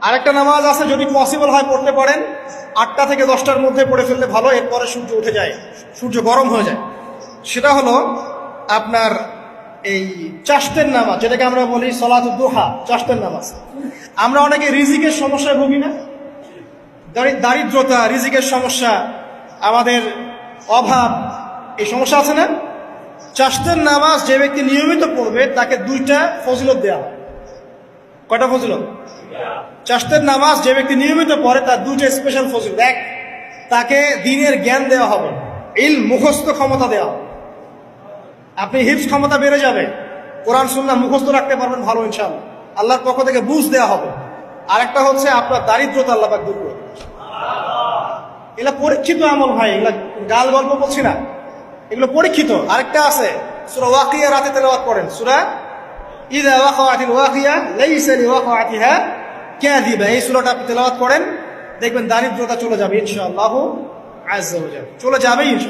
আরেকটা নামাজ আছে, যদি পসিবল হয় পড়তে পারেন, 8টা থেকে 10টার মধ্যে পড়ে ফেললে ভালো, এরপরে সূর্য উঠে যায়, সূর্য গরম হয়ে যায়। সেটা হলো আপনার এই চাশতের নামাজ, যেটাকে আমরা বলি সলাতুদ দুহা, চাশতের নামাজ। আমরা অনেকে রিজিকের সমস্যায় ভুগি না? দারিদ্রতা, রিজিকের সমস্যা, আমাদের অভাব, এই সমস্যা আছে না? চাশতের নামাজ যে ব্যক্তি নিয়মিত পড়বে তাকে 2টা ফজিলত দেওয়া হয়। কয়টা ফজিলত? চাশতের নামাজ যে ব্যক্তি নিয়মিত পড়ে তার 2টা স্পেশাল ফজিলত। এক, তাকে দ্বীনের জ্ঞান দেওয়া হবে, ইলম মুখস্থ ক্ষমতা দেওয়া হবে, আপনি হিফজ ক্ষমতা বেড়ে যাবে, কোরআন সুন্নাহ মুখস্থ রাখতে পারবেন ভালো ইনশাআল্লাহ, আল্লাহর পক্ষ থেকে বুঝ দেওয়া হবে। আরেকটা হচ্ছে আপনার দারিদ্রতা আল্লাহ পাক দূর করবে। এগুলা পরীক্ষিত আমল ভাই, এগুলা গাল গল্প বলছি না, এগুলো পরীক্ষিত। আরেকটা আছে, সূরা ওয়াকিয়া রাতে তেলাওয়াত করেন, সূরা ইযা ওয়াকাআতিল ওয়াকিয়া লাইসা লিওয়াকাআতিহা কাযিবা, এই সূরাটা আপনি তেলাওয়াত করেন, দেখবেন দারিদ্রতা চলে যাবে ইনশাআল্লাহু আযজা ওয়া জাল্লা, চলে যাবে ইনশাআল্লাহ।